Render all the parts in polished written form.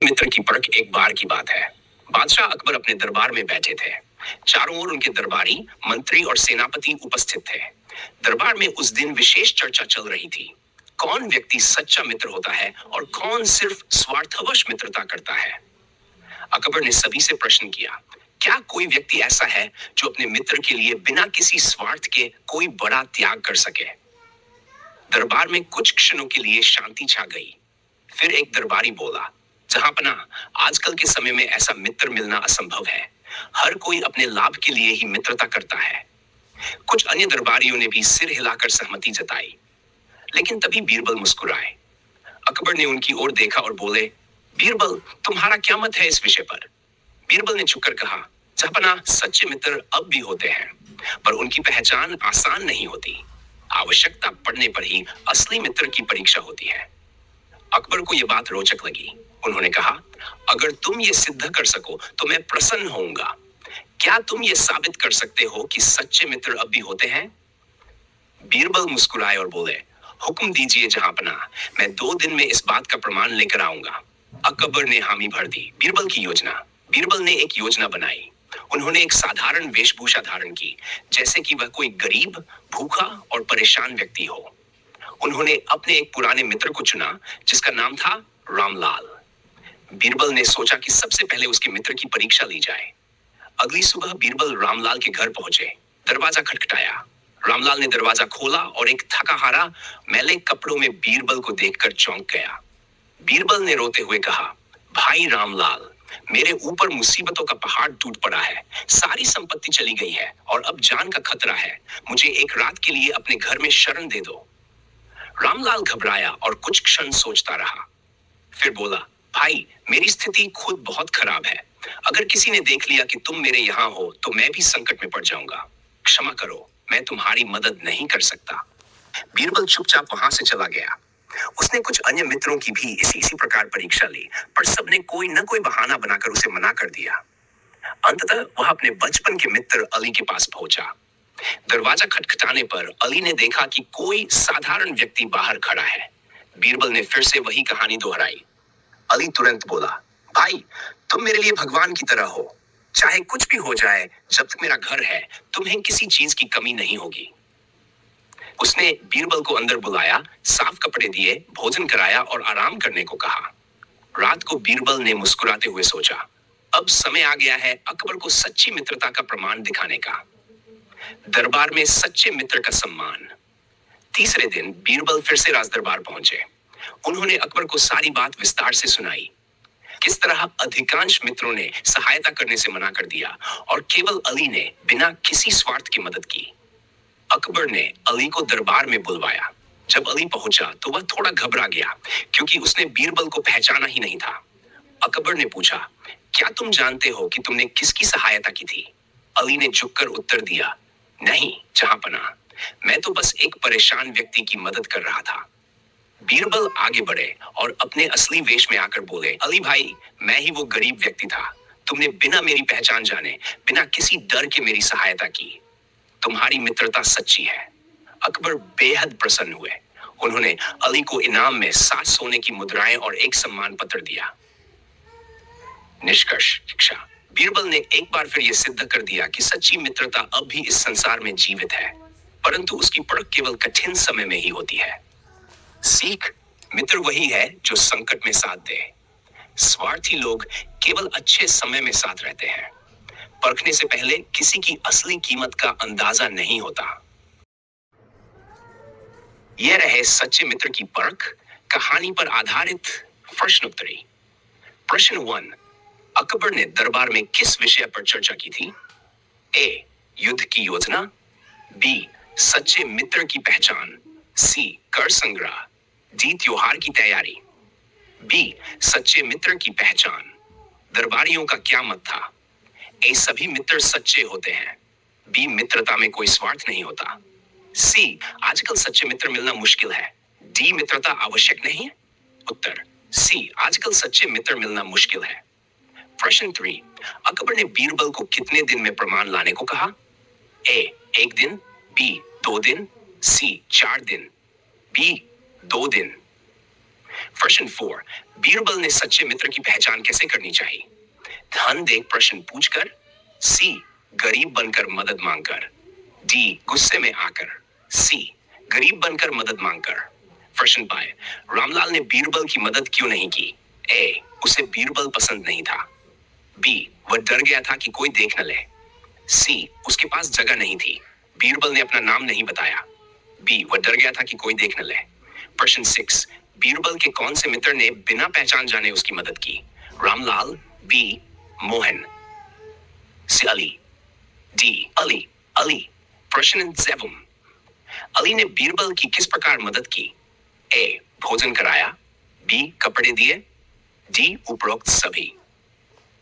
मित्र की परख एक बार की बात है। बादशाह अकबर अपने दरबार में बैठे थे। चारों ओर उनके दरबारी, मंत्री और सेनापति उपस्थित थे। दरबार में उस दिन विशेष चर्चा चल रही थी। कौन व्यक्ति सच्चा मित्र होता है और कौन सिर्फ स्वार्थवश मित्रता करता है। अकबर ने सभी से प्रश्न किया, क्या कोई व्यक्ति ऐसा है जो अपने मित्र के लिए बिना किसी स्वार्थ के कोई बड़ा त्याग कर सके। दरबार में कुछ क्षणों के लिए शांति छा गई। फिर एक दरबारी बोला, जहांपना, आजकल के समय में ऐसा मित्र मिलना असंभव है। हर कोई अपने लाभ के लिए ही मित्रता करता है। कुछ अन्य दरबारियों ने भी सिर हिलाकर सहमति जताई। लेकिन तभी बीरबल मुस्कुराए। अकबर ने उनकी ओर देखा और बोले, बीरबल, तुम्हारा क्या मत है इस विषय पर। बीरबल ने झुककर कहा, जहांपना, सच्चे मित्र अब भी होते हैं, पर उनकी पहचान आसान नहीं होती। आवश्यकता पड़ने पर ही असली मित्र की परीक्षा होती है। अकबर को यह बात रोचक लगी। उन्होंने कहा, अगर तुम ये सिद्ध कर सको तो मैं प्रसन्न होऊंगा। क्या तुम ये साबित कर सकते हो कि सच्चे मित्र अब भी होते हैं। बीरबल मुस्कुराए और बोले, हुक्म दीजिए जहांपना, मैं 2 दिन में इस बात का प्रमाण लेकर आऊंगा। अकबर ने हामी भर दी। बीरबल की योजना। बीरबल ने एक योजना बनाई। उन्होंने एक साधारण वेशभूषा धारण की, जैसे कि वह कोई गरीब, भूखा और परेशान व्यक्ति हो। उन्होंने अपने एक पुराने मित्र को चुना, जिसका नाम था रामलाल। बीरबल ने सोचा कि सबसे पहले उसके मित्र की परीक्षा ली जाए। अगली सुबह बीरबल रामलाल के घर पहुंचे। दरवाजा खटखटाया। रामलाल ने दरवाजा खोला और एक थकाहारा, मैले कपड़ों में बीरबल को देखकर चौंक गया। बीरबल ने रोते हुए कहा, भाई रामलाल, मेरे ऊपर मुसीबतों का पहाड़ टूट पड़ा है। सारी संपत्ति चली गई है और अब जान का खतरा है। मुझे एक रात के लिए अपने घर में शरण दे दो। रामलाल घबराया और कुछ क्षण सोचता रहा। फिर बोला, भाई, मेरी स्थिति खुद बहुत खराब है। अगर किसी ने देख लिया कि तुम मेरे यहाँ हो तो मैं भी संकट में पड़ जाऊंगा। क्षमा करो, मैं तुम्हारी मदद नहीं कर सकता। बीरबल चुपचाप वहां से चला गया। उसने कुछ अन्य मित्रों की भी इसी प्रकार परीक्षा ली, पर सबने कोई न कोई बहाना बनाकर उसे मना कर दिया। अंततः वह अपने बचपन के मित्र अली के पास पहुंचा। दरवाजा खटखटाने पर अली ने देखा कि कोई साधारण व्यक्ति बाहर खड़ा है। बीरबल ने फिर से वही कहानी दोहराई। अली तुरंत बोला, भाई, तुम मेरे लिए भगवान की तरह हो। चाहे कुछ भी हो जाए, जब तक मेरा घर है, तुम्हें किसी चीज की कमी नहीं होगी। उसने बीरबल को अंदर बुलाया, साफ कपड़े दिए, भोजन कराया और आराम करने को कहा। रात को बीरबल ने मुस्कुराते हुए सोचा, अब समय आ गया है अकबर को सच्ची मित्रता का प्रमाण दिखाने का। दरबार में सच्चे मित्र का सम्मान। तीसरे दिन बीरबल फिर से राजदरबार पहुंचे। उन्होंने अकबर को सारी बात विस्तार से सुनाई। किस तरह अधिकांश मित्रों ने सहायता करने से मना कर दिया और केवल अली ने बिना किसी स्वार्थ की मदद की। अकबर ने अली को दरबार में बुलवाया। जब अली पहुंचा तो वह थोड़ा घबरा गया, क्योंकि उसने बीरबल को पहचाना ही नहीं था। अकबर ने पूछा, क्या तुम जानते हो कि तुमने किसकी सहायता की थी। अली ने झुककर उत्तर दिया, नहीं जहांपना, मैं तो बस एक परेशान व्यक्ति की मदद कर रहा था। बीरबल आगे बढ़े और अपने असली वेश में आकर बोले, अली भाई, मैं ही वो गरीब व्यक्ति था। तुमने बिना मेरी पहचान जाने, बिना किसी डर के मेरी सहायता की। तुम्हारी मित्रता सच्ची है। अकबर बेहद प्रसन्न हुए। उन्होंने अली को इनाम में 7 सोने की मुद्राएं और एक सम्मान पत्र दिया। निष्कर्ष शिक्षा। बीरबल ने एक बार फिर यह सिद्ध कर दिया कि सच्ची मित्रता अब भी इस संसार में जीवित है, परंतु उसकी परख केवल कठिन समय में ही होती है। सीख, मित्र वही है जो संकट में साथ दे। स्वार्थी लोग केवल अच्छे समय में साथ रहते हैं। परखने से पहले किसी की असली कीमत का अंदाजा नहीं होता। यह रहे सच्चे मित्र की परख, कहानी पर आधारित प्रश्नोत्तरी। प्रश्न 1, अकबर ने दरबार में किस विषय पर चर्चा की थी। ए, युद्ध की योजना। बी, सच्चे मित्र की पहचान। सी, कर संग्रह। डी, त्योहार की तैयारी। बी, सच्चे मित्र की पहचान। दरबारियों का क्या मत था। ए, सभी मित्र सच्चे होते हैं। बी, मित्रता में कोई स्वार्थ नहीं होता। सी, आजकल सच्चे मित्र मिलना मुश्किल है। डी, मित्रता आवश्यक नहीं है। उत्तर सी, आजकल सच्चे मित्र मिलना मुश्किल है। प्रश्न 3, अकबर ने बीरबल को कितने दिन में प्रमाण लाने को कहा। ए, 1 दिन। बी, 2 दिन। सी, 4 दिन। बी, 2 दिन। प्रश्न 4, बीरबल ने सच्चे मित्र की पहचान कैसे करनी चाहिए? धन देख प्रश्न पूछकर, सी गरीब बनकर मदद मांगकर, डी गुस्से में आकर, सी गरीब बनकर मदद मांगकर। प्रश्न 5, रामलाल ने बीरबल की मदद क्यों नहीं की? ए उसे बीरबल पसंद नहीं था, बी वह डर गया था कि कोई देख न ले, सी उसके पास जगह नहीं थी, बीरबल ने अपना नाम नहीं बताया, बी वह डर गया था कि कोई देख न ले। प्रश्न 6, बीरबल के कौन से मित्र ने बिना पहचान जाने उसकी मदद की? रामलाल, बी मोहन, सी अली, डी अली अली। प्रश्न 7, अली ने बीरबल की किस प्रकार मदद की? ए भोजन कराया, बी कपड़े दिए, डी उपरोक्त सभी,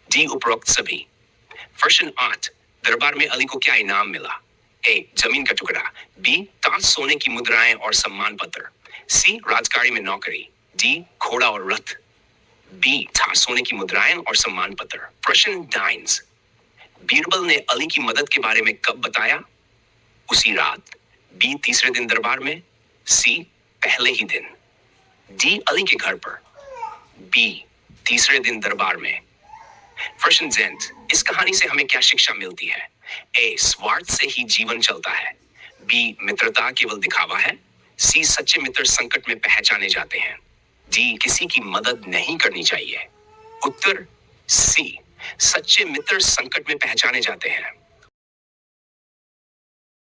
डी उपरोक्त सभी। प्रश्न 8, दरबार में अली को क्या इनाम मिला? ए जमीन का टुकड़ा, बी ताज सोने की मुद्राएं और सम्मान पत्र, सी राजगाड़ी में नौकरी, डी घोड़ा और रथ, बी ताज सोने की मुद्राएं और सम्मान पत्र। प्रश्न 9, बीरबल ने अली की मदद के बारे में कब बताया? उसी रात, बी तीसरे दिन दरबार में, सी पहले ही दिन, डी अली के घर पर, बी तीसरे दिन दरबार में। प्रश्न 10, इस कहानी से हमें क्या शिक्षा मिलती है? ए स्वार्थ से ही जीवन चलता है, बी मित्रता केवल दिखावा है, सी सच्चे मित्र संकट में पहचाने जाते हैं, डी किसी की मदद नहीं करनी चाहिए। उत्तर सी, सच्चे मित्र संकट में पहचाने जाते हैं।